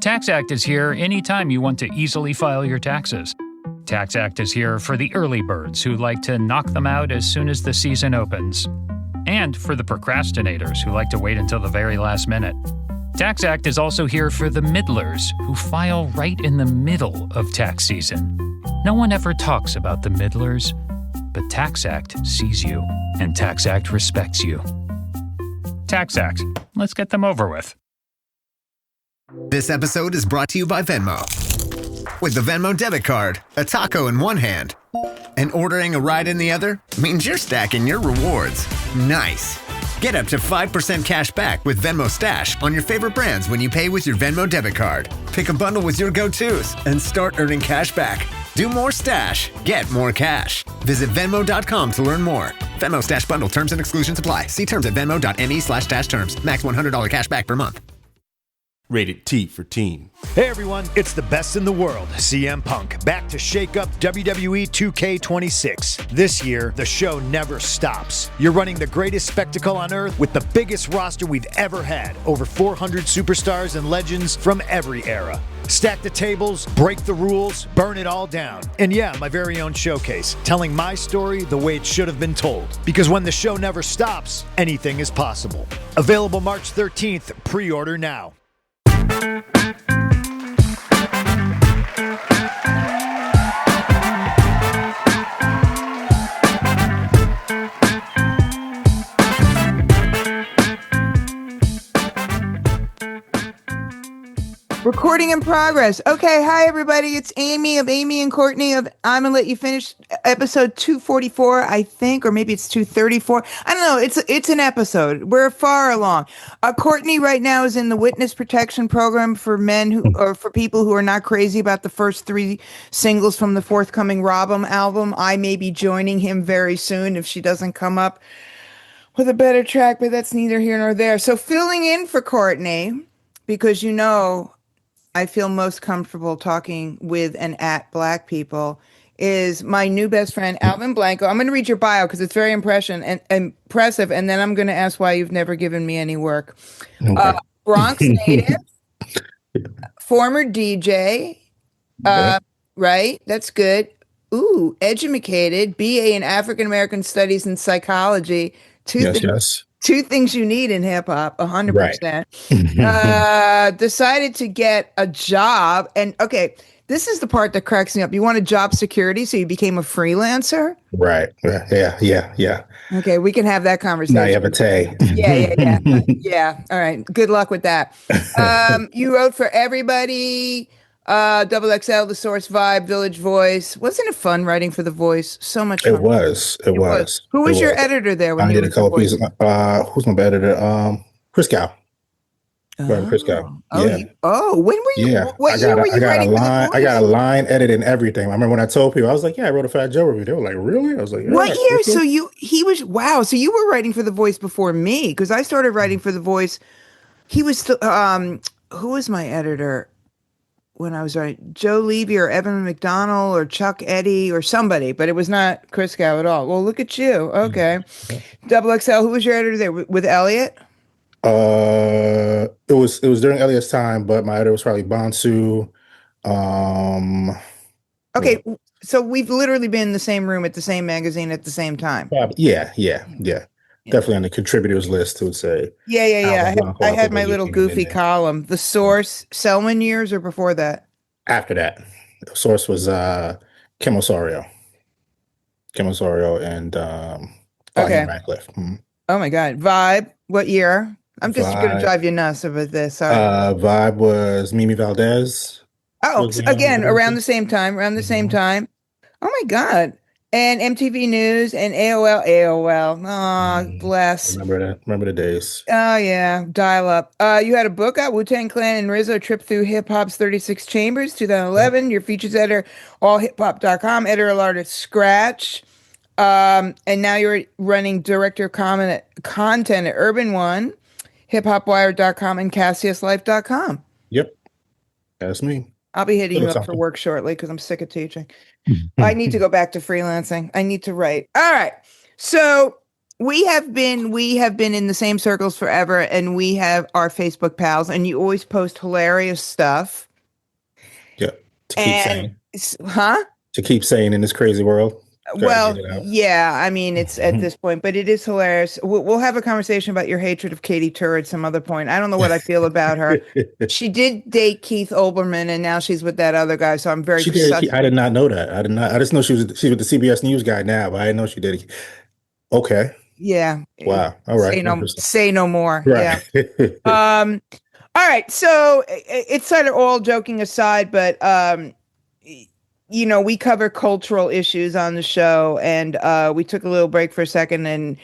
TaxAct is here anytime you want to easily file your taxes. TaxAct is here for the early birds who like to knock them out as soon as the season opens. And for the procrastinators who like to wait until the very last minute. TaxAct is also here for the middlers who file right in the middle of tax season. No one ever talks about the middlers, but TaxAct sees you, and TaxAct respects you. TaxAct, let's get them over with. This episode is brought to you by Venmo. With the Venmo debit card, a taco in one hand, and ordering a ride in the other means you're stacking your rewards. Nice. Get up to 5% cash back with Venmo Stash on your favorite brands when you pay with your Venmo debit card. Pick a bundle with your go-tos and start earning cash back. Do more stash, get more cash. Visit Venmo.com to learn more. Venmo Stash Bundle terms and exclusions apply. See terms at venmo.me/stash terms. Max $100 cash back per month. Rated T for teen. Hey everyone, it's the best in the world, CM Punk, back to shake up WWE 2K26. This year, the show never stops. You're running the greatest spectacle on earth with the biggest roster we've ever had. Over 400 superstars and legends from every era. Stack the tables, break the rules, burn it all down. And yeah, my very own showcase, telling my story the way it should have been told. Because when the show never stops, anything is possible. Available March 13th, pre-order now. Recording in progress. Okay, hi everybody. It's Amy of Amy and Courtney of ImmaLetYouFinish, episode 244, I think, or maybe it's 234. I don't know. It's an episode. We're far along. Courtney right now is in the witness protection program for men who, or for people who are not crazy about the first 3 singles from the forthcoming Rob'em album. I may be joining him very soon if she doesn't come up with a better track, but that's neither here nor there. So filling in for Courtney, because you know I feel most comfortable talking with and at Black people, is my new best friend, Alvin Blanco. I'm going to read your bio because it's very impressive, and then I'm going to ask why you've never given me any work. Okay. Bronx native, former DJ, right? That's good. Ooh, educated, BA in African American Studies and Psychology. Two things you need in hip hop, 100%. Right. Decided to get a job. And okay, this is the part that cracks me up. You wanted job security, so you became a freelancer? Right. Yeah. Okay, we can have that conversation. Naivete. Yeah. Yeah. All right. Good luck with that. You wrote for Everybody, XXL, The Source Vibe, Village Voice. Wasn't it fun writing for The Voice? So much fun. It was. Who was your editor there? When I did a couple pieces. Who's my editor? Chris Cow. Chris Cow. Yeah. When were you? Yeah. What year were you writing for The Voice? I got a line edit and everything. I remember when I told people, I was like, yeah, I wrote a Fat Joe review. They were like, really? I was like, yeah. What year? So you were writing for The Voice before me, because I started writing for The Voice. He was still, who was my editor when I was writing? Joe Levy or Evan McDonald or Chuck Eddy or somebody, but it was not Chris Cow at all. Well, look at you. Okay. XXL, who was your editor there? With Elliot? It was during Elliot's time, but my editor was probably Bonsu. Okay, so we've literally been in the same room at the same magazine at the same time. Yeah. Definitely on the contributors list, I would say. Yeah. I had my little goofy column. The Source, Selman years or before that? After that. The Source was Kim Osorio and Radcliffe. Mm-hmm. Oh my God. Vibe, what year? I'm just going to drive you nuts about this. Sorry. Vibe was Mimi Valdez. Oh, again, around the same time. Oh my God. And MTV News and AOL. Oh, bless. Remember the days. Oh, yeah. Dial up. You had a book out, Wu-Tang Clan and Rizzo Trip Through Hip Hop's 36 Chambers, 2011. Your features editor, allhiphop.com, editorial artist, Scratch. And now you're running director of content at Urban One, hiphopwire.com, and CassiusLife.com. Yep. That's me. I'll be hitting you up for work shortly because I'm sick of teaching. I need to go back to freelancing. I need to write. All right. So we have been in the same circles forever, and we have our Facebook pals, and you always post hilarious stuff. Yeah. To keep And saying. huh? To keep saying in this crazy world. Gotta Well, get it out. yeah, I mean, it's at this point, but it is hilarious. We'll have a conversation about your hatred of Katie Tur at some other point. I don't know what I feel about her. She did date Keith Olbermann, and now she's with that other guy. So I'm very She did. I did not know that. I did not. I just know she's with the CBS News guy now, but I didn't know she did. Okay. Yeah. Wow. All right. Say no more. Right. Yeah. All right. So it's sort of all joking aside, but we cover cultural issues on the show, and we took a little break for a second, and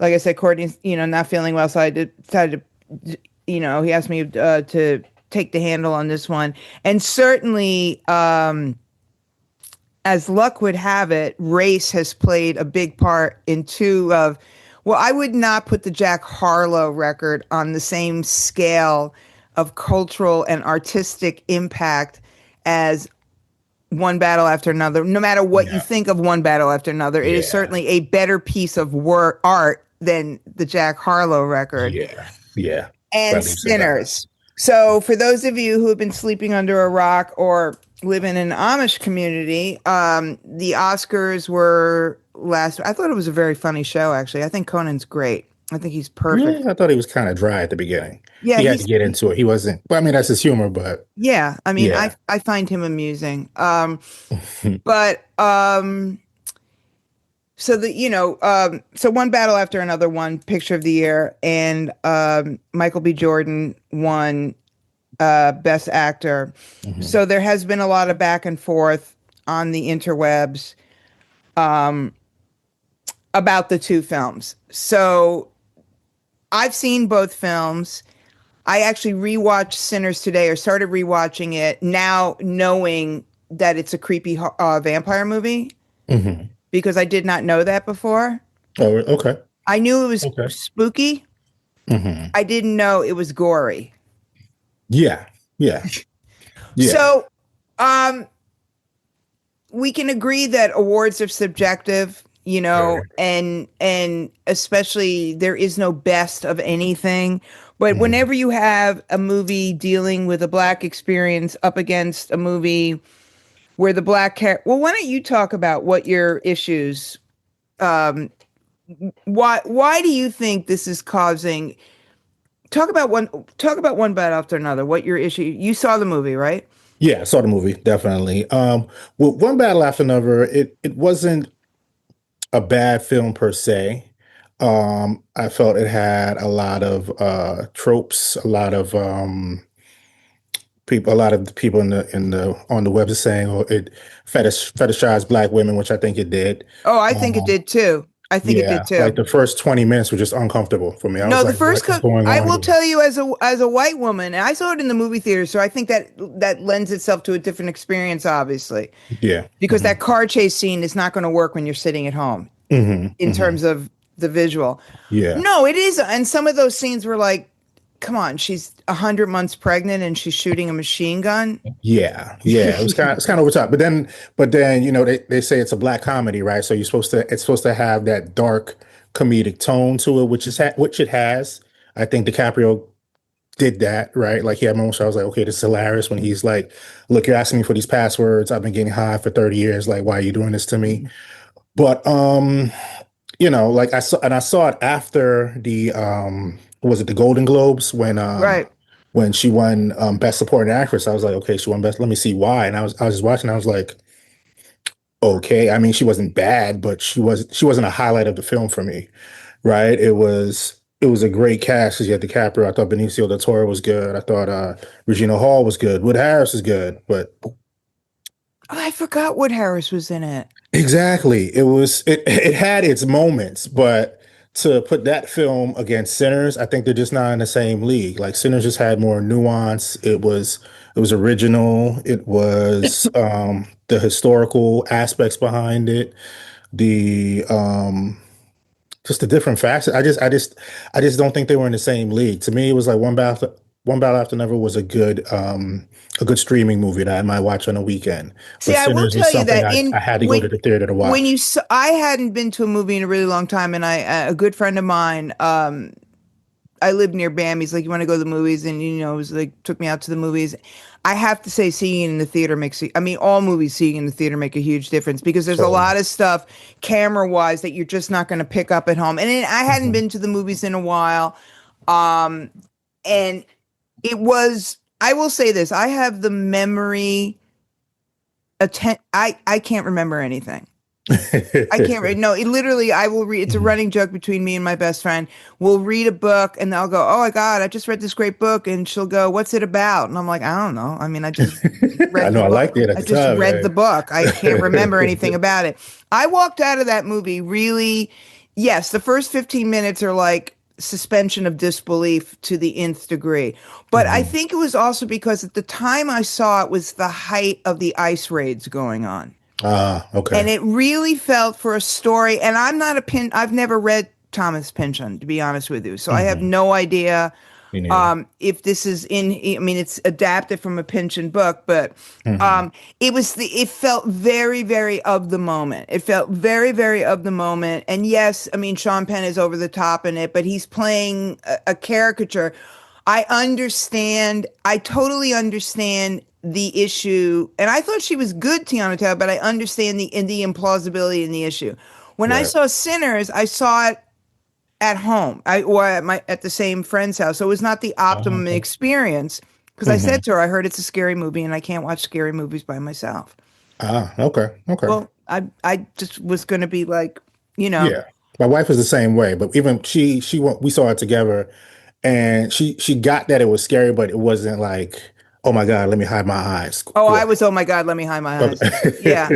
like I said, Courtney's not feeling well, so I decided to, he asked me to take the handle on this one, and certainly as luck would have it, race has played a big part in I would not put the Jack Harlow record on the same scale of cultural and artistic impact as One Battle After Another. No matter what you think of One Battle After Another, it is certainly a better piece of art than the Jack Harlow record. Yeah. And Sinners. So for those of you who have been sleeping under a rock or live in an Amish community, the Oscars were I thought it was a very funny show, actually. I think Conan's great. I think he's perfect. Really? I thought he was kind of dry at the beginning. Yeah, he had to get into it. He wasn't. But I mean, that's his humor. But yeah, I mean, I find him amusing. So One Battle After Another won Picture of the Year, and Michael B. Jordan won Best Actor. Mm-hmm. So there has been a lot of back and forth on the interwebs about the two films. So I've seen both films. I actually rewatched Sinners today, or started rewatching it now, knowing that it's a creepy vampire movie, because I did not know that before. Oh, okay. I knew it was spooky. Mm-hmm. I didn't know it was gory. Yeah. So, we can agree that awards are subjective, and especially there is no best of anything. But whenever you have a movie dealing with a Black experience up against a movie where the Black why don't you talk about what your issues? Why do you think this is causing? Talk about One Battle After Another. What your issue? You saw the movie, right? Yeah, I saw the movie, definitely. With One Battle After Another, it wasn't a bad film per se. I felt it had a lot of tropes, a lot of people on the web are saying, it fetishized Black women, which I think it did. Oh, I think it did too. I think it did too. Like the first 20 minutes were just uncomfortable for me. I was the like, first I will tell you, as a white woman, and I saw it in the movie theater, so I think that lends itself to a different experience, obviously. Yeah. Because that car chase scene is not going to work when you're sitting at home in terms of the visual. Yeah. No, it is. And some of those scenes were like, come on, she's 100 months pregnant and she's shooting a machine gun. Yeah. It was kind of over top. But then they say it's a Black comedy, right? So it's supposed to have that dark comedic tone to it, which it has. I think DiCaprio did that, right? Like he had moments where I was like, okay, this is hilarious, when he's like, look, you're asking me for these passwords. I've been getting high for 30 years. Like, why are you doing this to me? But like I saw it after the was it the Golden Globes when she won Best Supporting Actress. I was like, okay, she won Best. Let me see why. And I was just watching. I was like, okay. I mean, she wasn't bad, but she wasn't a highlight of the film for me, right? It was a great cast. You had DiCaprio. I thought Benicio del Toro was good. I thought Regina Hall was good. Wood Harris is good, but I forgot Wood Harris was in it. Exactly. It had its moments, but to put that film against Sinners, I think they're just not in the same league. Like Sinners just had more nuance. It was original. It was the historical aspects behind it, the just the different facets. I just don't think they were in the same league. To me, it was like One Battle One Battle After Another was a good streaming movie that I might watch on a weekend. See, But I will Sinners was tell you something that I had to go to the theater to watch. I hadn't been to a movie in a really long time, and a good friend of mine, I live near BAM. He's like, you want to go to the movies? And, it was like, took me out to the movies. I have to say, seeing it in the theater all movies seeing in the theater make a huge difference, because there's a lot of stuff camera wise that you're just not going to pick up at home. And I hadn't been to the movies in a while. And I will say this, I have the memory, I can't remember anything. I can't read. No, literally, I will read. It's a running joke between me and my best friend. We'll read a book and I'll go, oh my God, I just read this great book. And she'll go, what's it about? And I'm like, I don't know. I mean, I just read I know, I liked it. I just read the book. I can't remember anything about it. I walked out of that movie really, yes, the first 15 minutes are like suspension of disbelief to the nth degree. But I think it was also because at the time I saw it was the height of the ICE raids going on. Okay. And it really felt for a story. And I've never read Thomas Pynchon, to be honest with you. So I have no idea if this is it's adapted from a Pynchon book, but it felt very, very of the moment. It felt very, very of the moment. And yes, Sean Penn is over the top in it, but he's playing a caricature. I totally understand the issue, and I thought she was good, Tiana Taylor, but I understand the implausibility in the issue. When I saw Sinners, I saw it at home, or at the same friend's house, so it was not the optimum experience. Because I said to her, I heard it's a scary movie, and I can't watch scary movies by myself. Okay. Well, I just was going to be like, Yeah, my wife is the same way, but even we saw it together, and she got that it was scary, but it wasn't like, oh my God, let me hide my eyes. Oh, I was, oh my God, let me hide my eyes. Yeah.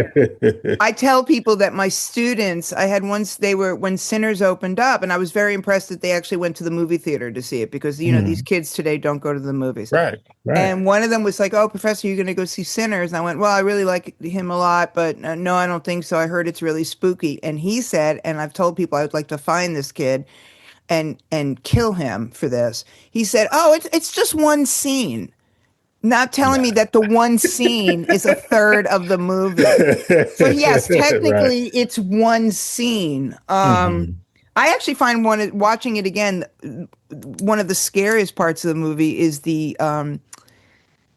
I tell people that my students, I had once, when Sinners opened up, and I was very impressed that they actually went to the movie theater to see it, because, these kids today don't go to the movies. Right. And one of them was like, oh, Professor, you're going to go see Sinners? And I went, well, I really like him a lot, but no, I don't think so. I heard it's really spooky. And he said, and I've told people I would like to find this kid and kill him for this. He said, oh, it's just one scene. Not telling me that the one scene is a third of the movie. So yes, technically it's one scene. I actually find watching it again, one of the scariest parts of the movie is the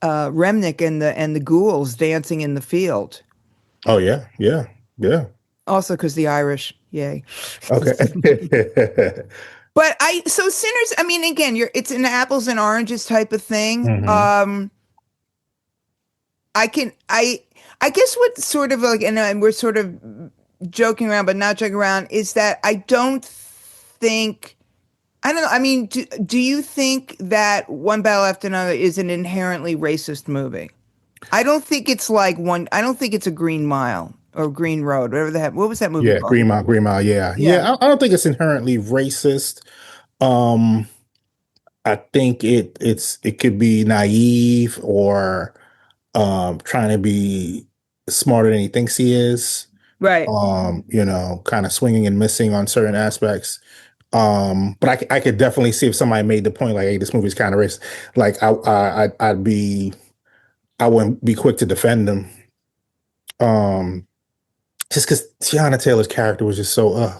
Remnick and the ghouls dancing in the field. Oh yeah. Also because the Irish, yay. Okay. But so Sinners, again, it's an apples and oranges type of thing. I guess what sort of like, and we're sort of joking around, but not joking around, is that I don't know. Do you think that One Battle After Another is an inherently racist movie? I don't think it's I don't think it's a Green Mile or Green Road, whatever the heck. What was that movie called? Green Mile. Yeah. I don't think it's inherently racist. I think it could be naive or trying to be smarter than he thinks he is. Right. Kind of swinging and missing on certain aspects. But I could definitely see if somebody made the point like, hey, this movie's kind of racist. Like I wouldn't be quick to defend them. Just because Tiana Taylor's character was just so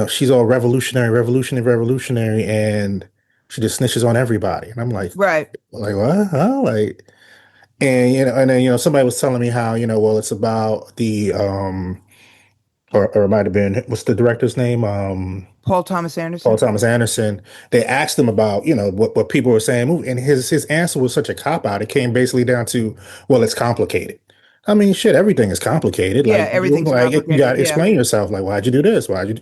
she's all revolutionary, and she just snitches on everybody. And I'm like, right. Like what? Huh? Like, and then somebody was telling me how, well, it's about the or it might have been, what's the director's name? Paul Thomas Anderson. They asked him about, what people were saying, and his answer was such a cop-out. It came basically down to, well, it's complicated. Shit, everything is complicated. Yeah, everything's complicated. You got to explain yourself. Like, why'd you do this? Why'd you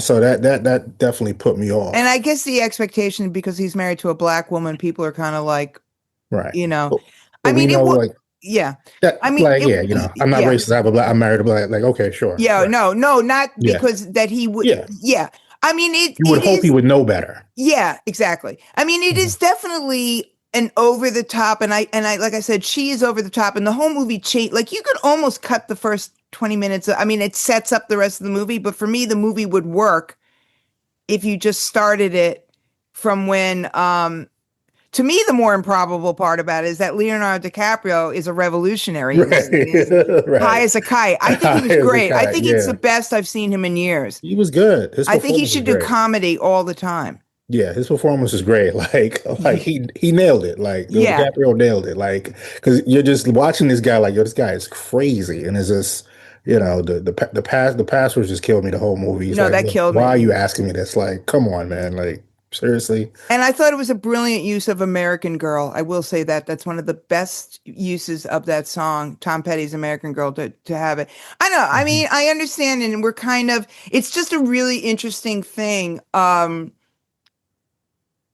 so that definitely put me off. And I guess the expectation, because he's married to a black woman, people are kind of like, right. I'm not racist. I'm married to black. Like, okay, sure. Yeah, right. No, not because that he would. Yeah. You would hope he would know better. Yeah, exactly. It is definitely an over the top, and I like I said, she is over the top, and the whole movie like you could almost cut the first 20 minutes. It sets up the rest of the movie, but for me, the movie would work if you just started it from when to me, the more improbable part about it is that Leonardo DiCaprio is a revolutionary. He's Right. high as a kite. I think he was High as a great. I kite, think it's yeah. the best I've seen him in years. He was good. His I think he performance should was do great. comedy all the time. Yeah, his performance is great. Like he nailed it. Like Yeah. DiCaprio nailed it. Like because you're just watching this guy. Like, yo, this guy is crazy, and it's just the passwords just killed me the whole movie. He's No, like, that "Look, killed why me. are you asking me this? Like, come on, man. Like, seriously." And I thought it was a brilliant use of American Girl. I will say that that's one of the best uses of that song, Tom Petty's American Girl, to have it. I know. I mean, I understand, and we're kind of. It's just a really interesting thing.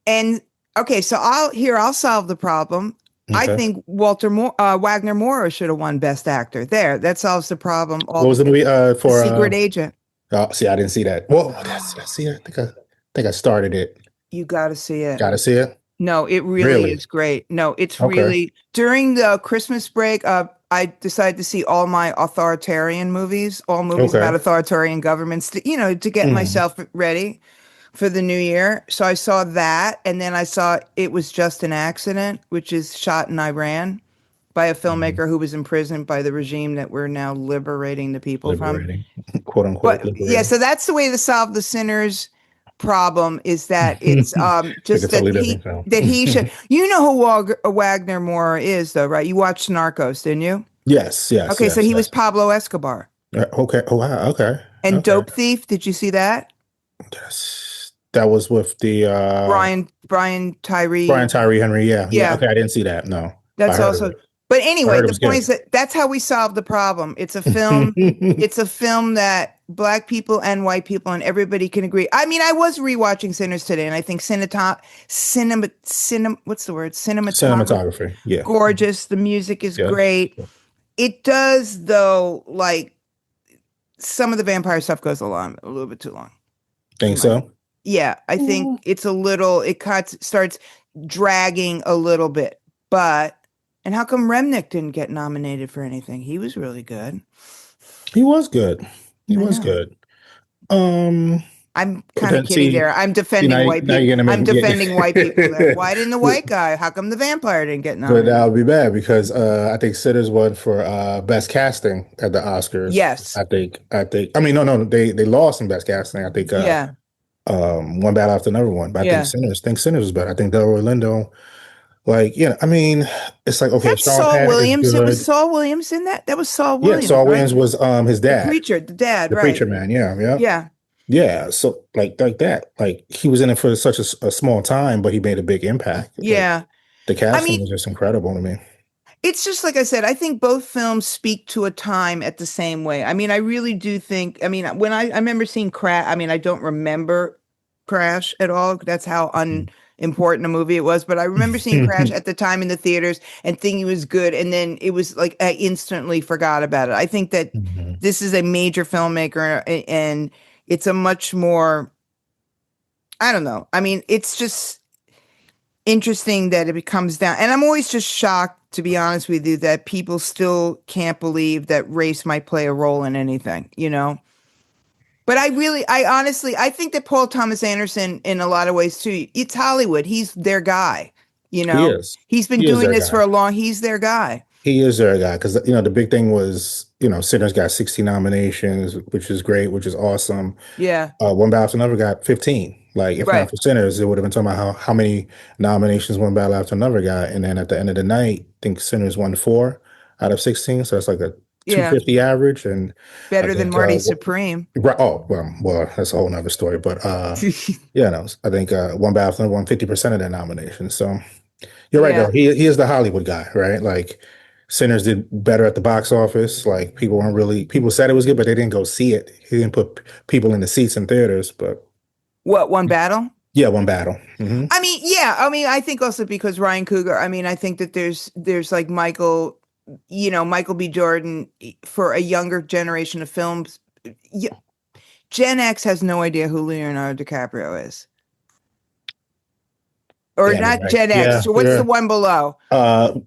And okay, so I'll solve the problem. I Okay. think Wagner Moura should have won Best Actor. There, that solves the problem. What was the movie for Secret Agent? Oh, see, I didn't see that. Well, see, I think I started it. You got to see it. Got to see it. No, it really Really? is great. No, it's Okay. really during the Christmas break. I decided to see all my authoritarian movies, all movies Okay. about authoritarian governments, to get myself ready for the new year. So I saw that, and then I saw It Was Just an Accident, which is shot in Iran by a filmmaker who was imprisoned by the regime that we're now liberating the people Liberating, quote unquote. from. But yeah, so that's the way to solve the Sinners problem, is that it's just a totally different film. that he should. You know who Wagner Moura is, though, right? You watched Narcos, didn't you? Yes. Okay, Yes, so he yes. was Pablo Escobar. Okay. Oh wow. Okay. And Okay. Dope Thief, did you see that? Yes. That was with the Brian Tyree. Brian Tyree Henry. Yeah. Yeah. Okay, I didn't see that. No. That's I heard also. of it. But I anyway, heard it the was point good. is that's how we solve the problem. It's a film. It's a film that Black people and white people and everybody can agree. I mean, I was rewatching Sinners today, and I think cinematography, Yeah. gorgeous. The music is Yeah. great. It does, though, like some of the vampire stuff goes a little bit too long. Think so? Yeah, I think it starts dragging a little bit. And how come Remnick didn't get nominated for anything? He was really good. He was good. He was know. good. I'm kind of kidding there. I'm defending white people. I'm defending white people there. Why didn't the white guy? How come the vampire didn't get But nominated? that would be bad because I think Sinners won for best casting at the Oscars. Yes. I think. I mean, no, they lost in best casting. I think. Yeah. One battle after another one. But I Yeah. think Sinners was better. I think Delroy Lindo, I mean, it's like, okay, That's Sean Saul Penn is Williams. It was good. Saul Williams in that. That was Saul Yeah, Williams. Saul right? Williams was his The dad. preacher, the dad, The right? preacher man, yeah. Yeah. Yeah, so like that. Like he was in it for such a small time, but he made a big impact. Yeah. Like, the casting was just incredible to me. It's just like I said, I think both films speak to a time at the same way. I mean, I really do think, when I remember seeing Crash, I don't remember Crash at all. That's how unimportant a movie it was. But I remember seeing Crash at the time in the theaters and thinking it was good. And then it was like I instantly forgot about it. I think that this is a major filmmaker and it's a much more, I don't know. I mean, it's just interesting that it comes down. And I'm always just shocked, to be honest with you, that people still can't believe that race might play a role in anything, But I honestly think that Paul Thomas Anderson, in a lot of ways too, it's Hollywood. He's their guy, He is. He's been doing this for a long, he's their guy. He is their guy because the big thing was Sinners got 16 nominations, which is great, which is awesome. Yeah. One Battle After Another got 15. Like if Right. not for Sinners, it would have been talking about how many nominations One Battle After Another got, and then at the end of the night, I think Sinners won 4 out of 16, so that's like a 250 average, and Better I than think, Marty Supreme. Right. Oh well, that's a whole nother story. But I think One Battle After Another won 50% of their nominations. So you're right, though. He is the Hollywood guy, right? Like Sinners did better at the box office. Like people said it was good, but they didn't go see it. He didn't put people in the seats in theaters. But What, One Battle? Yeah, One Battle. Mm-hmm. I think also because Ryan Coogler, I think that there's like Michael B. Jordan for a younger generation of films. Gen X has no idea who Leonardo DiCaprio is. Or not right. Gen X. Yeah, so what's the one below?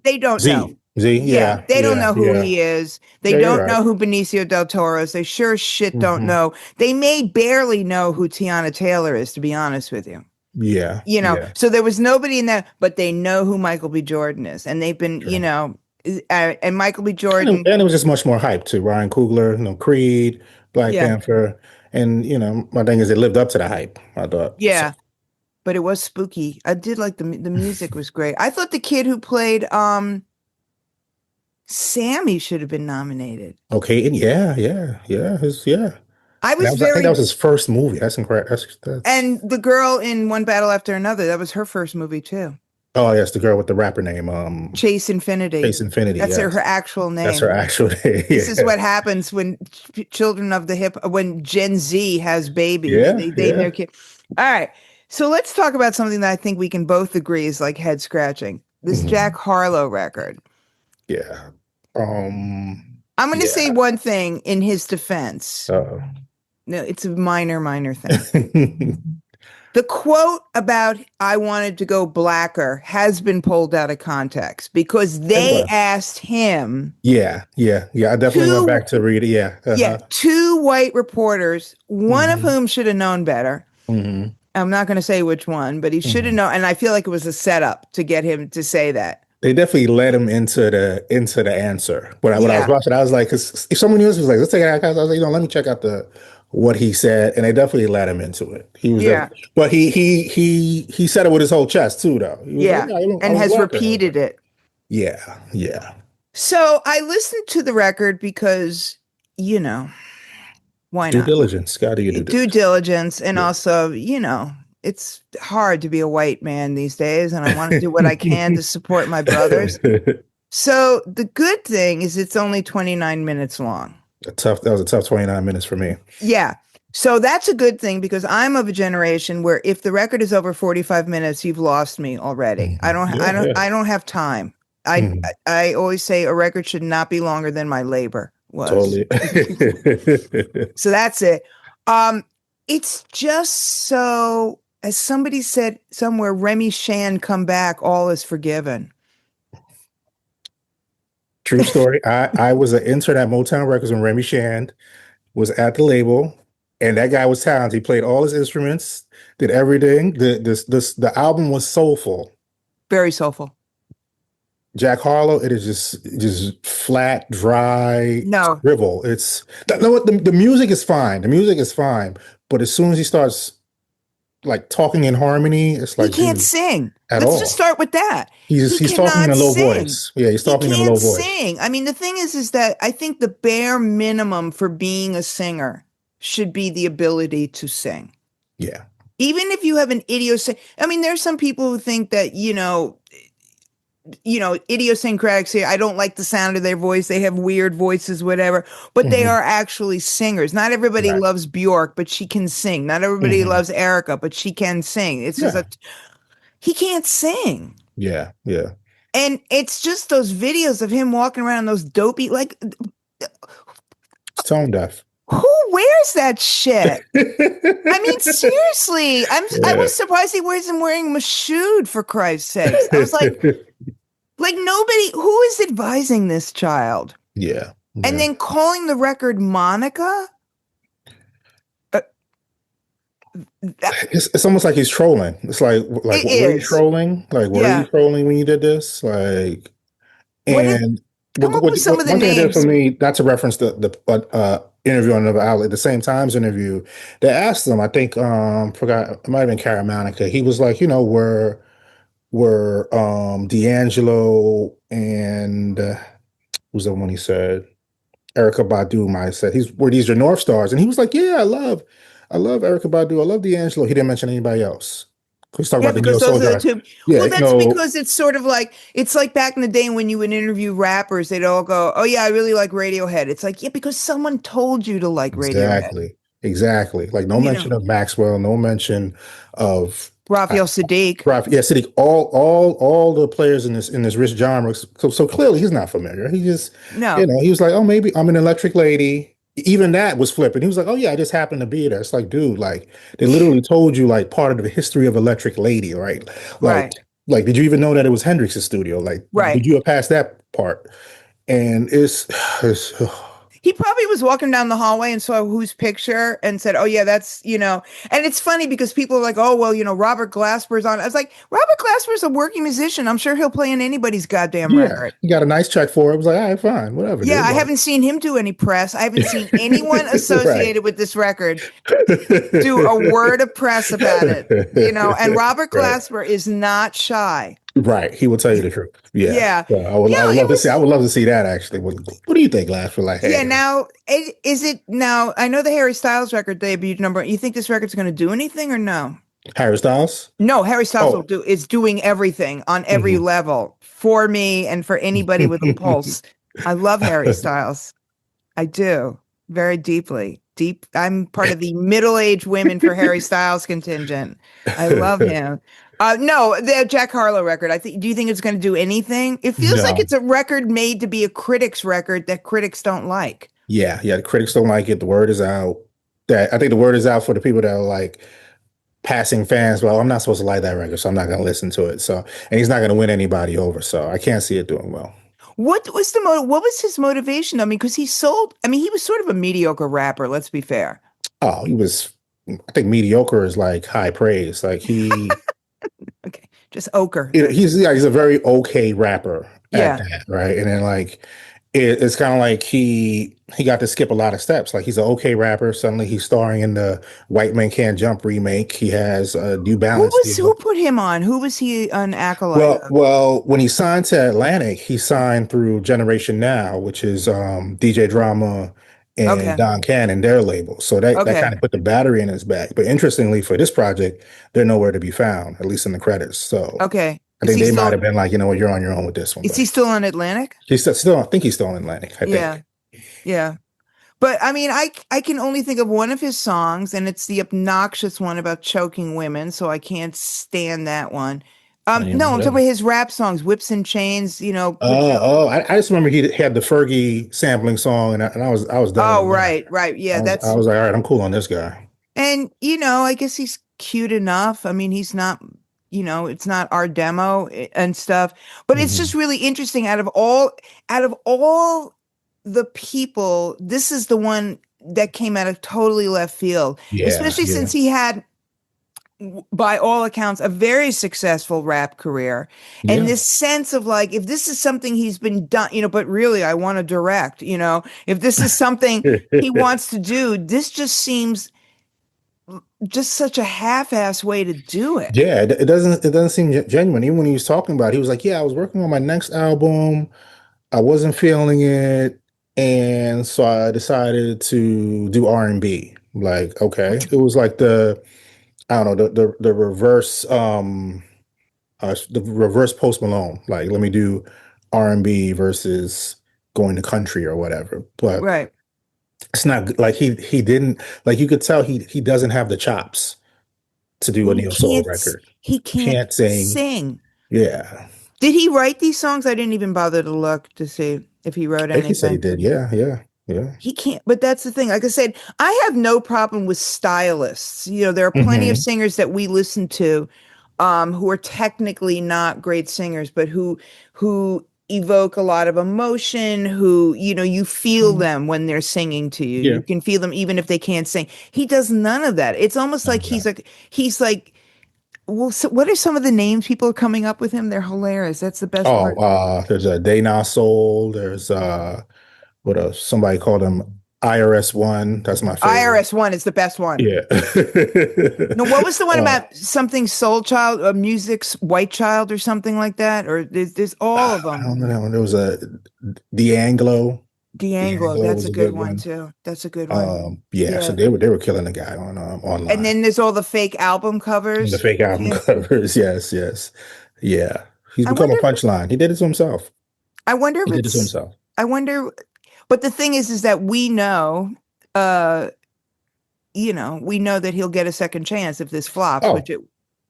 They don't know. Z, yeah. They don't know who he is. They don't know who Benicio del Toro is. They sure shit don't know. They may barely know who Tiana Taylor is, to be honest with you. Yeah. You know, Yeah. so there was nobody in that, but they know who Michael B. Jordan is, and they've been, you know, and Michael B. Jordan. And it was just much more hype too. Ryan Coogler, Creed, Black Yeah. Panther. And, my thing is it lived up to the hype, I thought. Yeah. But it was spooky. I did like the music was great. I thought the kid who played Sammy should have been nominated. Okay. And yeah. I I think that was his first movie. That's incredible. That's... And the girl in One Battle After Another, that was her first movie too. Oh, yes, the girl with the rapper name. Chase Infinity. Chase Infinity. That's yes. her actual name. That's her actual name. This is what happens when when Gen Z has babies. Yeah, They name their kid. All right. So let's talk about something that I think we can both agree is like head scratching. This Jack Harlow record. Yeah. I'm going to say one thing in his defense. Uh-oh. No, it's a minor thing. The quote about I wanted to go blacker has been pulled out of context because they asked him. Yeah. I definitely went back to read it. Yeah. Yeah. 2 white reporters, one of whom should have known better. I'm not going to say which one, but he should have known. And I feel like it was a setup to get him to say that. They definitely led him into the answer. When I was watching, I was like, because if someone else was like, let's take it out, I was like, let me check out what he said, and they definitely led him into it. He was, but he said it with his whole chest too, though. And has repeated it. Yeah. So I listened to the record because why not? Due diligence, got to do due diligence, and also it's hard to be a white man these days, and I want to do what I can to support my brothers. So the good thing is it's only 29 minutes long. That was a tough 29 minutes for me. Yeah. So that's a good thing because I'm of a generation where if the record is over 45 minutes, you've lost me already. I don't have time. I always say a record should not be longer than my labor was. Totally. So that's it. It's just so, as somebody said somewhere, Remy Shan come back, all is forgiven. True story. I was an intern at Motown Records when Remy Shand was at the label, and that guy was talented. He played all his instruments, did everything. The album was soulful, very soulful. Jack Harlow, it is just flat, dry, scribble. It's the music is fine. The music is fine, but as soon as he starts like talking in harmony, it's like he can't sing. Let's just start with that. He's talking in a low voice. Yeah, he's talking in a low voice. He can't sing. I mean, the thing is that I think the bare minimum for being a singer should be the ability to sing. Yeah. Even if you have an idiosyncratic, I mean, there's some people who think that, idiosyncratics here. I don't like the sound of their voice. They have weird voices, whatever, but they are actually singers. Not everybody loves Bjork, but she can sing. Not everybody loves Erica, but she can sing. It's just he can't sing. Yeah. And it's just those videos of him walking around those dopey, like tone deaf. Who wears that shit? I mean, seriously, I was surprised he wasn't wearing Mashoud, for Christ's sake. I was like nobody, who is advising this child? Yeah. And then calling the record Monica? It's almost like he's trolling. It's like were you trolling? Like, were you trolling when you did this? Like, and come up with some of the one thing names. For me, not to reference the interview on another outlet, the Same Times interview, they asked them, I think, forgot, it might have been Cara Monica. He was like, were D'Angelo and who's the one he said? Erykah Badu might have said, were these your North Stars? And he was like, yeah, I love Erykah Badu. I love D'Angelo. He didn't mention anybody else. Let's talk about the Neo Soul guys. Well, that's because it's sort of like, it's like back in the day when you would interview rappers, they'd all go, oh yeah, I really like Radiohead. It's like, yeah, because someone told you to like Radiohead. Exactly. Like no mention of Maxwell, no mention of Raphael Sadiq. Sadiq. All the players in this rich genre. So clearly he's not familiar. He just he was like, oh, maybe I'm an Electric Lady. Even that was flipping. He was like, oh yeah, I just happened to be there. It's like, dude, like they literally told you like part of the history of Electric Lady, right? Like, did you even know that it was Hendrix's studio? Like, did you have passed that part? And it's He probably was walking down the hallway and saw whose picture and said, "Oh yeah, that's." And it's funny because people are like, "Oh well, Robert Glasper's on." I was like, Robert Glasper's a working musician. I'm sure he'll play in anybody's goddamn Yeah, record. he got a nice check for it. I was like, all right, fine, whatever, Yeah, dude. I haven't seen him do any press. I haven't seen anyone associated with this record do a word of press about it. And Robert Right. Glasper is not shy. Right. He will tell you the truth. Yeah. Yeah. So I would love to see. I would love to see that actually. What do you think, Glasper? Like, hey, Yeah, now is it now? I know the Harry Styles record debuted number. You think this record's going to do anything or no? Harry Styles? No, Harry Styles is doing everything on every level for me and for anybody with a pulse. I love Harry Styles. I do very deeply. I'm part of the middle-aged women for Harry Styles contingent. I love him. No, the Jack Harlow record. Do you think it's going to do anything? It feels like it's a record made to be a critic's record that critics don't like. Yeah. The critics don't like it. The word is out. I think the word is out for the people that are like passing fans. Well, I'm not supposed to like that record, so I'm not going to listen to it. So, and he's not going to win anybody over. So I can't see it doing well. What was his motivation? I mean, because he was sort of a mediocre rapper. Let's be fair. Oh, I think mediocre is like high praise. Like he. Okay, just ochre. He's a very okay rapper at that, right? And then like it's kind of like he got to skip a lot of steps. Like he's an okay rapper. Suddenly he's starring in the White Man Can't Jump remake. He has a New Balance. Who put him on? Who was he an acolyte of? Well, when he signed to Atlantic, he signed through Generation Now, which is DJ Drama and Don Cannon, their label. So that kind of put the battery in his back. But interestingly, for this project, they're nowhere to be found, at least in the credits. So I think they might have been like, you're on your own with this one. Is he still on Atlantic? He's still. I think he's still on Atlantic. I think. Yeah. But I mean, I can only think of one of his songs, and it's the obnoxious one about choking women. So I can't stand that one. No, I'm talking about his rap songs, "Whips and Chains." I just remember he had the Fergie sampling song, and I was done. Oh, right, yeah. I was like, all right, I'm cool on this guy. And I guess he's cute enough. I mean, he's not. It's not our demo and stuff, but it's just really interesting. Out of all the people, this is the one that came out of totally left field, especially since he had, by all accounts, a very successful rap career. And this sense of like, if this is something he's been done, but really I want to direct, if this is something he wants to do, this just seems just such a half-ass way to do it. Yeah, it doesn't seem genuine. Even when he was talking about it, he was like, I was working on my next album. I wasn't feeling it. And so I decided to do R&B. Like, okay. It was like the reverse Post Malone. Like, let me do R&B versus going to country or whatever. But it's not like he didn't, like, you could tell he doesn't have the chops to do a neo soul record. He can't sing. Yeah. Did he write these songs? I didn't even bother to look to see if he wrote anything. I think he said he did. Yeah. He can't, but that's the thing. Like I said, I have no problem with stylists. There are plenty of singers that we listen to who are technically not great singers, but who evoke a lot of emotion, who, you feel them when they're singing to you. You can feel them even if they can't sing. He does none of that. It's almost like he's like, well, so what are some of the names people are coming up with him? They're hilarious. That's the best part. There's a Day Nah Soul. There's what else? Somebody called him IRS-1. That's my favorite. IRS-1 is the best one. Yeah. No, what was the one about something Soul Child, Music's White Child or something like that? Or there's all of them. I don't know that one. There was a D'Angelo. D'Angelo, that's a good one too. That's a good one. So they were killing the guy on online. And then there's all the fake album covers. The fake album covers, yes. Yeah. He's become a punchline. He did it to himself. I wonder if he did it to himself. I wonder, but the thing is that we know, we know that he'll get a second chance if this flops. Oh,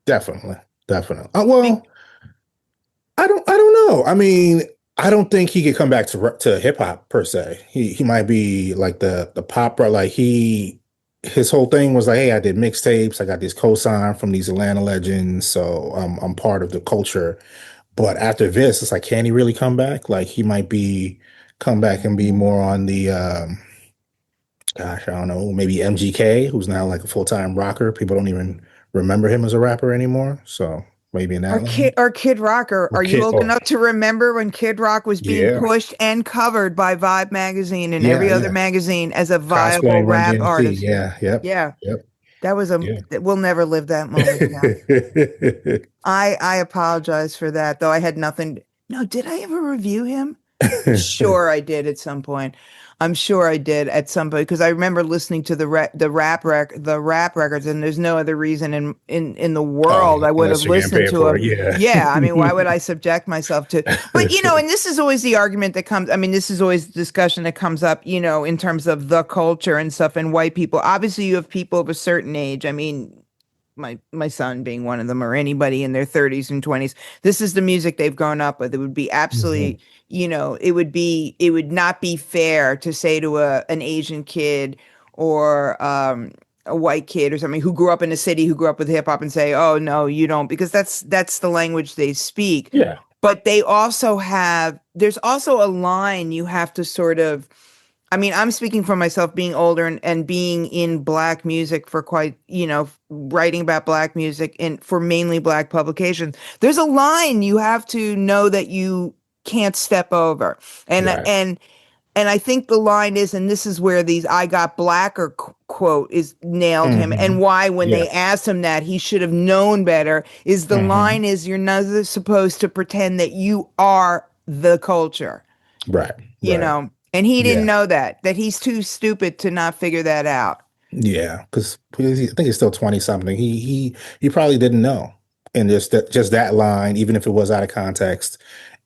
definitely. Well, I don't know. I mean, I don't think he could come back to hip hop per se. He might be like the pop, like his whole thing was like, hey, I did mixtapes. I got this cosign from these Atlanta legends, so I'm part of the culture. But after this, it's like, can he really come back? Like, he might be come back and be more on the gosh, I don't know, maybe MGK, who's now like a full-time rocker. People don't even remember him as a rapper anymore. So maybe in that line. Or Kid Rock. Or Are you Kid, old oh, enough to remember when Kid Rock was being yeah, pushed and covered by Vibe magazine and yeah, every other yeah. magazine as a viable Cosplaying Run rap DMC. artist? Yeah, yep, Yeah, yep, that was yeah. we'll never live that moment again. I apologize for that, though I had nothing. No, did I ever review him? Sure, I did at some point. I'm sure I did at some point because I remember listening to the rap records, and there's no other reason in the world I would have Unless you're getting listened paid to for them. it, yeah. Yeah, I mean, why would I subject myself to? But and this is always the argument that comes. I mean, this is always the discussion that comes up. In terms of the culture and stuff, and white people. Obviously, you have people of a certain age. I mean, my son being one of them, or anybody in their 30s and 20s, this is the music they've grown up with. It would be absolutely, it would not be fair to say to an Asian kid or a white kid or something who grew up in a city, who grew up with hip hop, and say, oh no, you don't, because that's the language they speak. Yeah. But there's also a line you have to sort of, I mean, I'm speaking for myself, being older and being in Black music for quite, writing about Black music and for mainly Black publications. There's a line you have to know that you can't step over. And Right. and I think the line is, and this is where these "I got blacker" quote is nailed him, and why when they Yes. asked him that he should have known better is the line is, you're not supposed to pretend that you are the culture. Right. You right. know, and he didn't Yeah. know that he's too stupid to not figure that out. Yeah, because I think he's still 20 something. He probably didn't know. And just that line, even if it was out of context,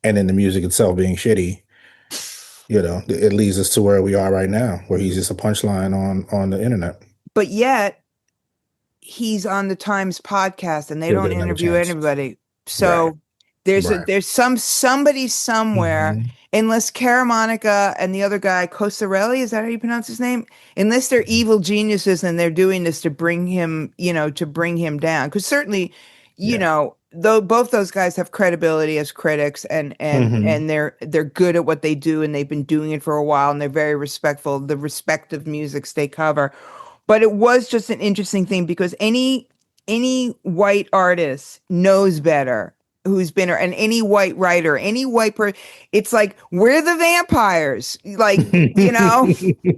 and then the music itself being shitty, it leads us to where we are right now, where he's just a punchline on the internet. But yet he's on the Times podcast and they He'll don't get another interview chance. anybody. So Right. there's somebody somewhere, Mhm. unless Caramonica and the other guy, Cosarelli, is that how you pronounce his name? Unless they're evil geniuses and they're doing this to bring him, down. Because certainly, though both those guys have credibility as critics and Mhm. they're good at what they do and they've been doing it for a while and they're very respectful of the respective musics they cover. But it was just an interesting thing because any white artist knows better who's been, and any white writer, any white person, it's like, we're the vampires. Like,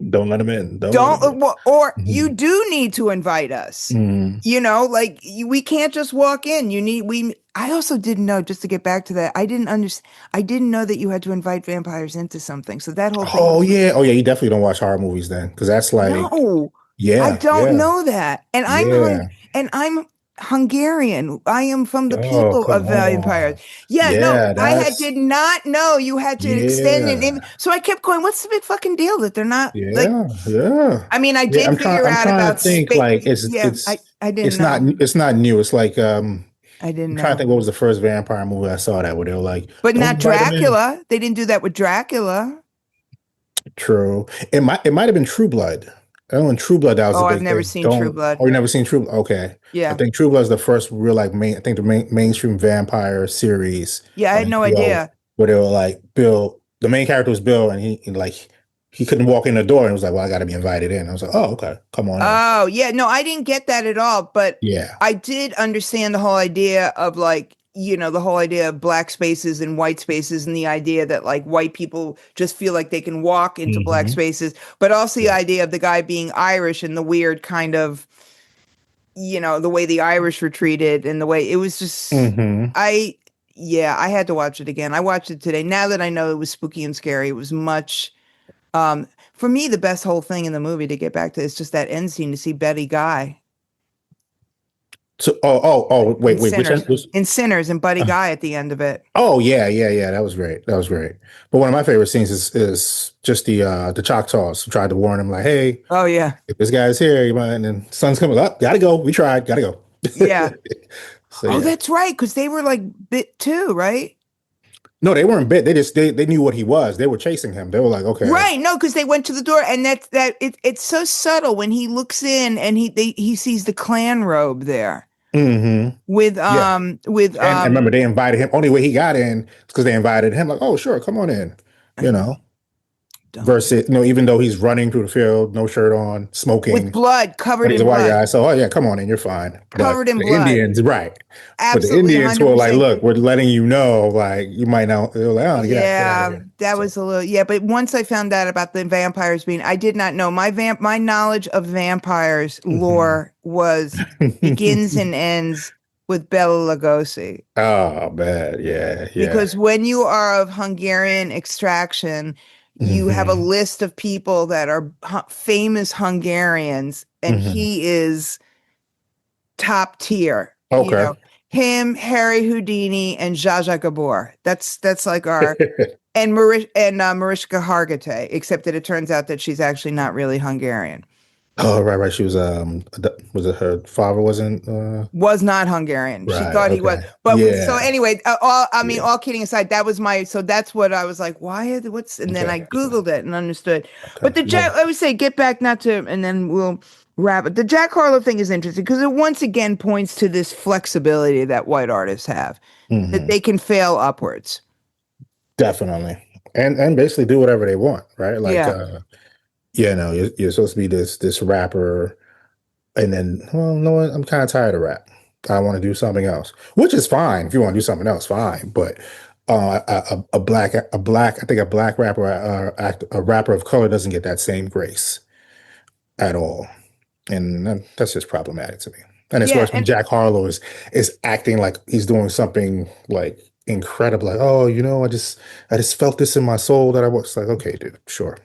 Don't let him in. don't, or you Mhm. do need to invite us. Mhm. Like we can't just walk in. I also didn't know, just to get back to that, I didn't know that you had to invite vampires into something. So that whole thing. Oh yeah. Oh yeah. You definitely don't watch horror movies then, because that's like, No, I yeah, don't yeah, know that. And yeah. I'm Hungarian. I am from the Oh, people come of on. vampires. Yeah, no, Yeah, did not know you had to extend yeah, it. So I kept going, what's the big fucking deal that they're not like, yeah, yeah. I mean, I Yeah, did figure I'm out trying to about think space. like Yeah, I didn't know. it's not new. It's like I didn't I'm trying to know. think what was the first vampire movie I saw that where they were like, But don't not invite him in. Dracula. They didn't do that with Dracula. True. It might have been True Blood. I know in True Blood that was Oh, a I've big never thing. seen True Don't Blood. Oh, you never seen True Blood? Okay. I Yeah. think True Blood is the first real like I think the mainstream vampire series Yeah, I on had no HBO idea. where they were like Bill, the main character was Bill, and he couldn't walk in the door and it was like, well, I got to be invited in. I was like, oh, okay, come on in. Oh, yeah. No, I didn't get that at all. But Yeah. I did understand the whole idea of the whole idea of black spaces and white spaces and the idea that like white people just feel like they can walk into black Mhm. spaces, but also the idea of the guy being Irish and the weird kind of, the way the Irish were treated and the way it was just, Mhm. I had to watch it again. I watched it today. Now that I know it was spooky and scary, it was much, for me, the best whole thing in the movie, to get back to, is just that end scene to see Betty Guy So, wait, which Sinners, end was? in Sinners, and Buddy Guy at the end of it. Oh yeah. That was great. That was great. But one of my favorite scenes is just the Choctaws who tried to warn him like, hey, Oh yeah, if this guy's here, you might, and then sun's coming up. Gotta go. We tried. Gotta go. yeah. So Oh, yeah. that's right, because they were like bit too, right? No, they weren't bit. They knew what he was. They were chasing him. They were like, okay. Right. No, because they went to the door, and it's so subtle when he looks in and he sees the Klan robe there Mm-hmm. with Yeah. And remember, they invited him. Only way he got in is because they invited him. Like, oh, sure, come on in. You know. versus, even though he's running through the field, no shirt on, smoking, with blood, covered but he's in a white blood, guy. So, oh yeah, come on in, you're fine. covered But in the blood. Indians, right? But the Absolutely, Indians were like, 100%. look, we're letting you know, like you might not. They're like, oh, get out of here. That was a little, but once I found out about the vampires I did not know. My knowledge of vampires lore begins and ends with Bela Lugosi. Oh man, yeah. Because when you are of Hungarian extraction, you have a list of people that are famous Hungarians, and he is top tier. Okay. Him, Harry Houdini, and Zsa Zsa Gabor. That's like our and Mariska Hargitay, except that it turns out that she's actually not really Hungarian. Oh, right. She was was it her father wasn't was not Hungarian. Right, she thought he was. But so anyway, all kidding aside, that's what I was like, and then I Googled it and understood. Okay. But I would say get back and then we'll wrap it. The Jack Harlow thing is interesting because it once again points to this flexibility that white artists have, that they can fail upwards. Definitely. And basically do whatever they want, right? Like you're supposed to be this rapper, and then, well, no, I'm kind of tired of rap. I want to do something else, which is fine. If you want to do something else, fine. But a black rapper, a rapper of color doesn't get that same grace at all, and that's just problematic to me. And it's worse when Jack Harlow is acting like he's doing something like incredible, like, oh, I just felt this in my soul that I was like, okay, dude, sure.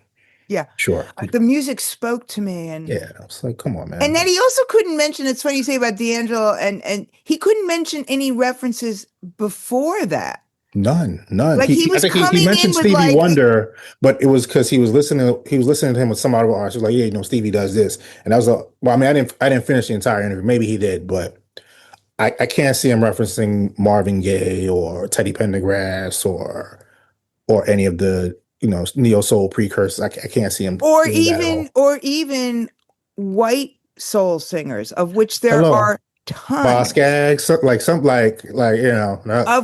Yeah. Sure. The music spoke to me. And I was like, come on, man. And then he also couldn't mention, it's funny you say about D'Angelo, and he couldn't mention any references before that. None. Like he mentioned Stevie Wonder, but it was because he was listening to him with some other artist. He was like, Stevie does this. And I was like, well, I mean, I didn't finish the entire interview. Maybe he did, but I can't see him referencing Marvin Gaye or Teddy Pendergrass or any of the neo soul precursors. I can't see him. Or even white soul singers, of which there are tons. Boss Gags, of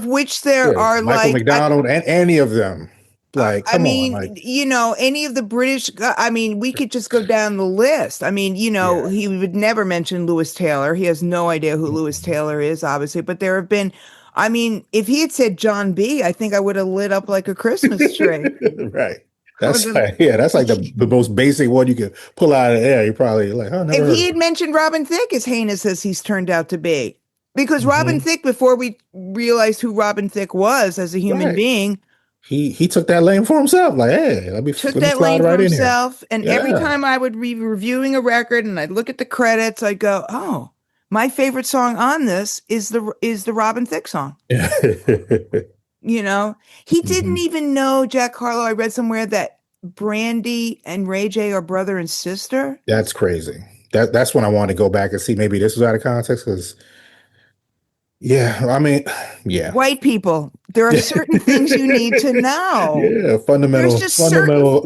which there are Michael McDonald and any of them. Like, come on, like, any of the British. I mean, we could just go down the list. I mean, he would never mention Lewis Taylor. He has no idea who Lewis Taylor is, obviously. But there have been. I mean, if he had said John B., I think I would have lit up like a Christmas tree. Right. That's like the most basic one you could pull out of the air. You're probably like, oh, never. If he had mentioned Robin Thicke, as heinous as he's turned out to be, because Robin Thicke, before we realized who Robin Thicke was as a human being, he took that lane for himself. Like, hey, let me slide lane right for in himself. Here. And every time I would be reviewing a record and I'd look at the credits, I'd go, oh. My favorite song on this is the Robin Thicke song. He didn't even know, Jack Harlow. I read somewhere that Brandy and Ray J are brother and sister. That's crazy. That's when I wanted to go back and see maybe this was out of context because, white people, there are certain things you need to know. Yeah, fundamental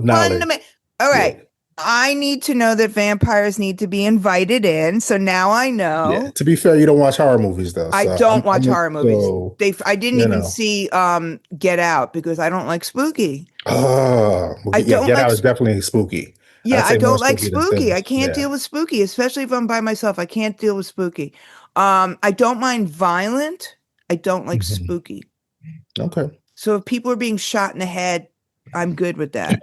knowledge. All right. Yeah. I need to know that vampires need to be invited in. So now I know. Yeah. To be fair, you don't watch horror movies, though. I don't watch horror movies. I didn't even see Get Out because I don't like spooky. Oh, Get Out is definitely spooky. Yeah, I don't like spooky. I can't deal with spooky, especially if I'm by myself. I can't deal with spooky. I don't mind violent. I don't like spooky. Okay. So if people are being shot in the head, I'm good with that.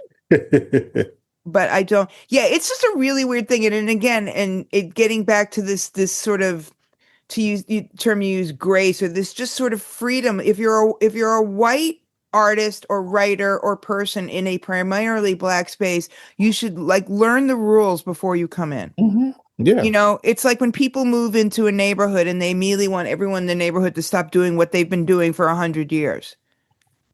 But I don't. Yeah, it's just a really weird thing. And getting back to this sort of, to use the term you use, grace, or this just sort of freedom. If you're a white artist or writer or person in a primarily black space, you should learn the rules before you come in. Mm-hmm. Yeah. It's like when people move into a neighborhood and they immediately want everyone in the neighborhood to stop doing what they've been doing for 100 years.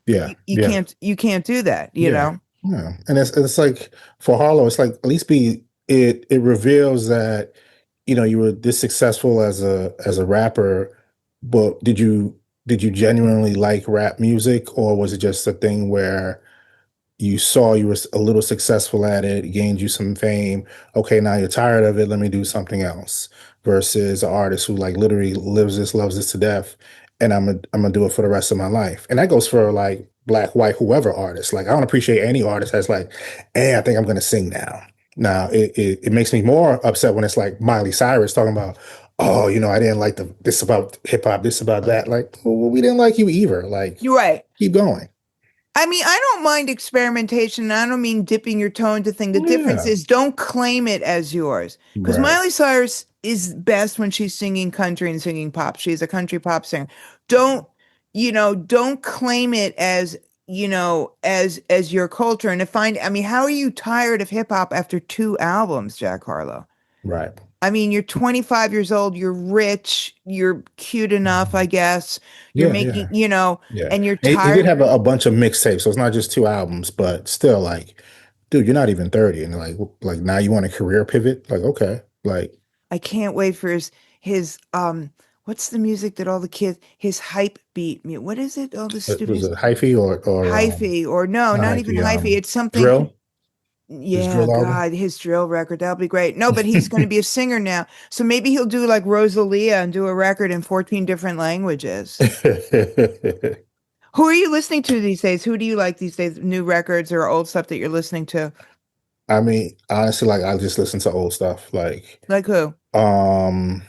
Yeah. You can't do that, you know? Yeah. And it's like for Harlow, it's like at least it reveals that, you were this successful as a rapper, but did you genuinely like rap music, or was it just a thing where you saw you were a little successful at it, gained you some fame. Okay, now you're tired of it. Let me do something else. Versus an artist who literally loves this to death, and I'm gonna do it for the rest of my life. And that goes for black, white, whoever artist. Like I don't appreciate any artist that's like, hey, I think I'm gonna sing now. Now it makes me more upset when it's like Miley Cyrus talking about, oh, I didn't like this about hip hop, this about that. Like, well, we didn't like you either. Like, You're right. keep going. I mean, I don't mind experimentation. And I don't mean dipping your toe into thing. The difference Yeah. is don't claim it as yours. Because Right. Miley Cyrus is best when she's singing country and singing pop. She's a country pop singer. Don't claim it as, as your culture. And I mean, how are you tired of hip hop after 2 albums, Jack Harlow? Right. I mean, you're 25 years old, you're rich, you're cute enough, I guess. You're Yeah, making, yeah. and you're He tired. did have a bunch of mixtapes, so it's not just 2 albums, but still, like, dude, you're not even 30, and like now you want a career pivot? Like, okay, like, I can't wait for his what's the music that all the kids, his hype beat. What is it? All the was stupid it hyphy or hyphy, or no, not not even hyphy, hyphy. It's something. drill? His Yeah, drill album? God, his drill record. That'll be great. No, but he's going to be a singer now. So maybe he'll do like Rosalia and do a record in 14 different languages. Who are you listening to these days? Who do you like these days? New records or old stuff that you're listening to? I mean, honestly, like I just listen to old stuff. Like who? On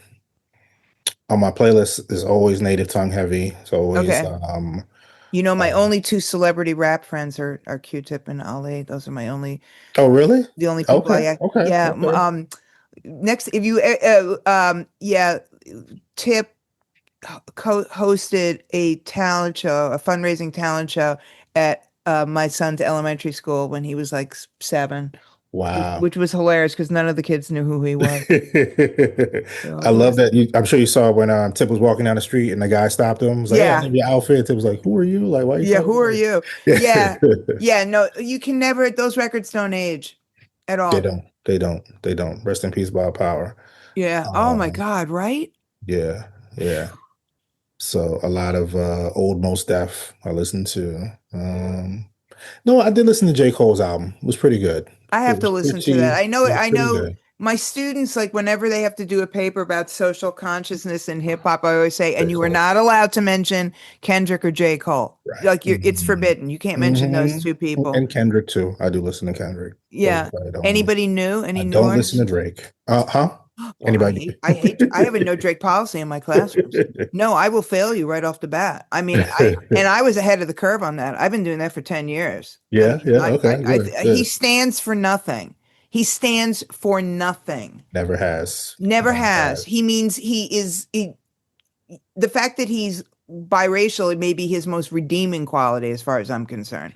my playlist is always native tongue heavy. It's always Okay. My only 2 celebrity rap friends are Q-Tip and Ali. Those are my only. Oh, really? The only people Okay. Okay. Yeah. Okay. Next, if you Tip hosted a talent show, a fundraising talent show at my son's elementary school when he was like 7. Wow. Which was hilarious because none of the kids knew who he was. I love that. I'm sure you saw when Tip was walking down the street and the guy stopped him. Was like, Yeah. "Hey, I love your outfit." Tip was like, "Who are you? Like, why are you?" Yeah, talking who are like-" you? Yeah. Yeah, no, you can never, those records don't age at all. They don't. They don't. They don't. Rest in peace, Bob Power. Yeah. Oh my God, right? Yeah. Yeah. So a lot of old Mos Def I listened to. No, I did listen to J. Cole's album. It was pretty good. I have It to was listen to that. pretty- it was I pretty know good. my students, like whenever they have to do a paper about social consciousness in hip hop, I always say, and you are Cole. not allowed to mention Kendrick or J. Cole. Right. Like it's forbidden. You can't mention those Mhm. 2 people. And Kendrick too. I do listen to Kendrick. Yeah. But I don't, Anybody new? Any I new don't artists? listen to Drake. Huh? Well, Anybody? I have a no Drake policy in my classrooms. No, I will fail you right off the bat. I mean, I was ahead of the curve on that. I've been doing that for 10 years. Yeah, yeah, okay, good, He good. stands for nothing. He stands for nothing. Never has. Never has. He means the fact that he's biracial, it may be his most redeeming quality as far as I'm concerned.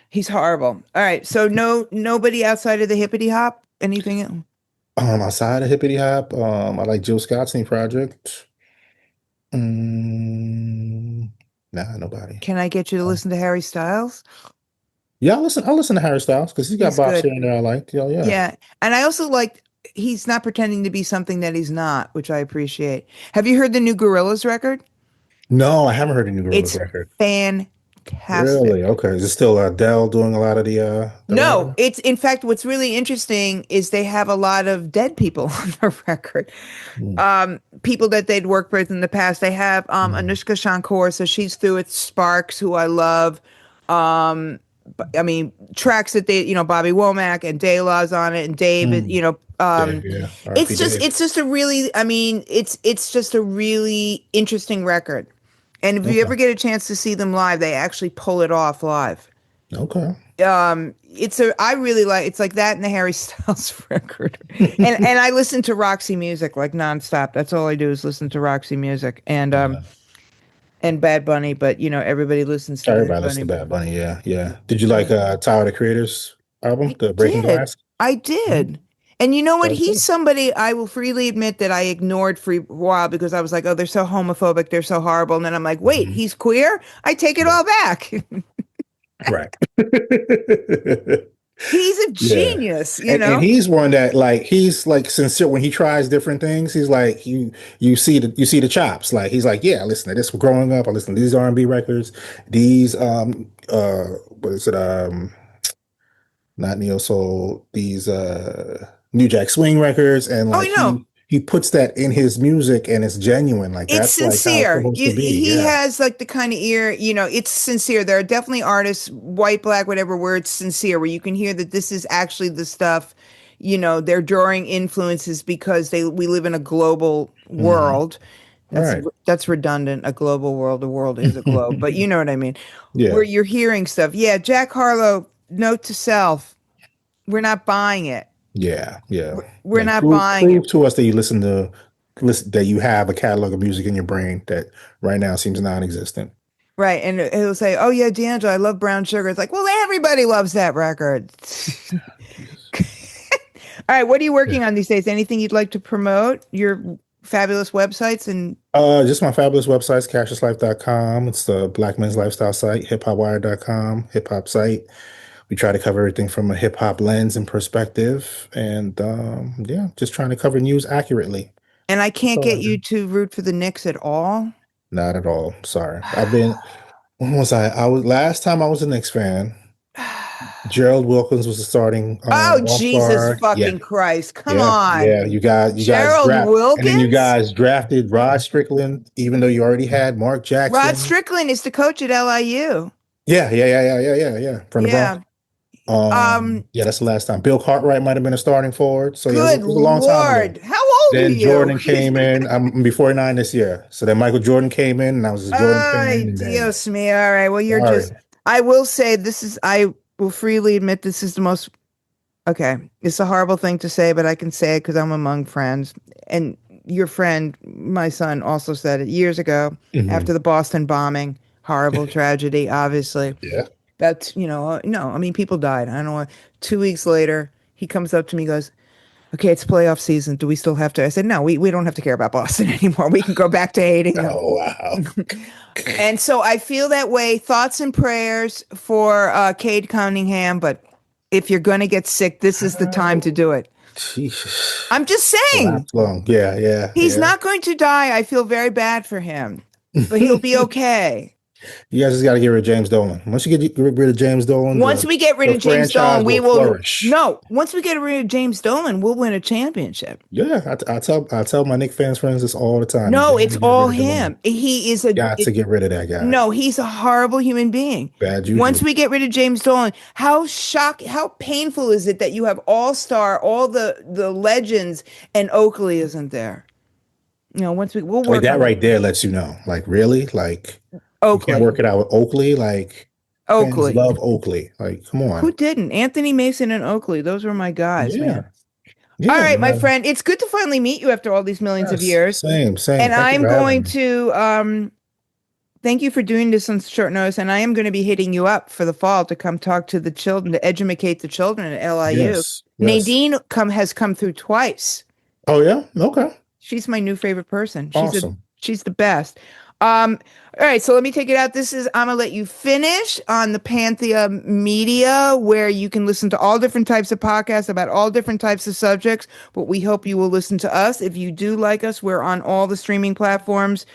He's horrible. All right. So nobody outside of the hippity hop? Anything else? Outside of hippity hop, I like Jill Scott's new project. Nah, nobody. Can I get you to listen to Harry Styles? Yeah, I'll listen to Harry Styles because he's got He's bops good. here and there I like. Yeah, yeah. Yeah. And I also like he's not pretending to be something that he's not, which I appreciate. Have you heard the new Gorillaz record? No, I haven't heard a new Gorillaz It's record. fantastic. Really? Okay. Is it still Adele doing a lot of the No, rapping? it's in fact what's really interesting is they have a lot of dead people on the record. People that they'd worked with in the past. They have Anushka Shankar, so she's through it. Sparks, who I love. I mean, tracks that Bobby Womack and De La's on it, and David, Yeah. it's R.I.P. just Dave. it's just a really, I mean, it's just a really interesting record. And if you ever get a chance to see them live, they actually pull it off live. Okay. I really like, it's like that and the Harry Styles record. and I listen to Roxy music like nonstop. That's all I do is listen to Roxy music and Bad Bunny, but everybody listens to Everybody Bad listens Bunny. to Bad Bunny. Yeah, yeah. Did you like Tyler the Creator's album, the Breaking Glass? I did. And you know what? That's He's it. somebody I will freely admit that I ignored for a while because I was like, oh, they're so homophobic. They're so horrible. And then I'm like, wait, he's queer? I take it all back. Right. He's a genius, And he's one that he's like sincere when he tries different things. He's like you see the chops. Like he's like, yeah, I listen to this growing up. I listen to these R&B records. These what is it not neo soul. These New Jack Swing records and like he puts that in his music and it's genuine. Like It's that's like how it's sincere. supposed to be. He Yeah. has like the kind of ear, it's sincere. There are definitely artists, white, black, whatever, where it's sincere, where you can hear that this is actually the stuff, they're drawing influences because we live in a global world. That's Right. that's redundant. A global world. The world is a globe, but you know what I mean. Yeah. Where you're hearing stuff. Yeah, Jack Harlow, note to self, we're not buying it. Yeah. Yeah. We're Like not buying prove it. to us that you listen that you have a catalog of music in your brain that right now seems non-existent. Right. And he'll say, "Oh yeah, D'Angelo, I love Brown Sugar." It's like, well, everybody loves that record. All right, what are you working on these days? Anything you'd like to promote? Your fabulous websites and Just my fabulous websites, cashlesslife.com. It's the Black Men's Lifestyle site, hiphopwire.com, hip hop site. We try to cover everything from a hip hop lens and perspective. And yeah, just trying to cover news accurately. I That's can't all get I you do. to root for the Knicks at all. Not at all. Sorry. When was I? Last time I was a Knicks fan. Gerald Wilkins was the starting Oh, off Jesus guard. Yeah. fucking Christ. Come Yeah, on. yeah. You guys Gerald and then you Wilkins? guys drafted Rod Strickland, even though you already had Mark Rod Jackson. Strickland is the coach at LIU. Yeah. From the Yeah. Bronx. Yeah, that's the last time. Bill Cartwright might have been a starting forward. So yeah, Good it was a long time ago. Lord. How old are Then you? Jordan came in. I'm be 49 this year. So then Michael Jordan came in, and I was a Jordan fan. Ay, And then Dios me. All right. Well, sorry. I will say I will freely admit this is the most, okay, it's a horrible thing to say, but I can say it because I'm among friends. And your friend, my son, also said it years ago after the Boston bombing. Horrible tragedy, obviously. Yeah. That's, no, I mean, people died. I don't know what. 2 weeks later, he comes up to me, goes, "Okay, it's playoff season. Do we still have to?" I said, "No, we don't have to care about Boston anymore. We can go back to hating them." Oh wow. And so I feel that way. Thoughts and prayers for Cade Cunningham. But if you're going to get sick, this is the time to do it. Jesus. I'm just saying. Last long. Yeah. He's not going to die. I feel very bad for him, but he'll be okay. You guys just got to get rid of James Dolan. Once you get rid of James Dolan, Once we get rid of James Dolan, we will flourish. No, once we get rid of James Dolan, we'll win a championship. Yeah, I tell my Knicks fans friends this all the time. No, it's all him. He is got to get rid of that guy. No, he's a horrible human being. Bad juju. Once we get rid of James Dolan, how painful is it that you have all the legends, and Oakley isn't there? Once we'll work like that on right there lets you know. Like really, like Oakley. You can't work it out with Oakley. Like Oakley, fans love Oakley. Like come on, who didn't? Anthony Mason and Oakley, those were my guys, man. Yeah, all right, man. my friend, it's good to finally meet you after all these millions of years. Same. And Thank I'm you for going having me. to thank you for doing this on short notice, and I am going to be hitting you up for the fall to come talk to the children, to educate the children at LIU. Yes. Nadine has come through twice. Oh yeah, okay. She's my new favorite person. Awesome. She's the best. All right, so let me take it out. This is I'ma Let You Finish on the Pantheon Media, where you can listen to all different types of podcasts about all different types of subjects. But we hope you will listen to us. If you do like us, we're on all the streaming platforms,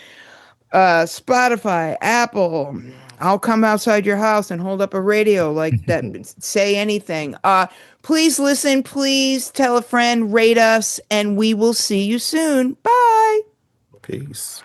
Spotify, Apple. I'll come outside your house and hold up a radio like that. Say anything. Please listen. Please tell a friend. Rate us, and we will see you soon. Bye. Peace.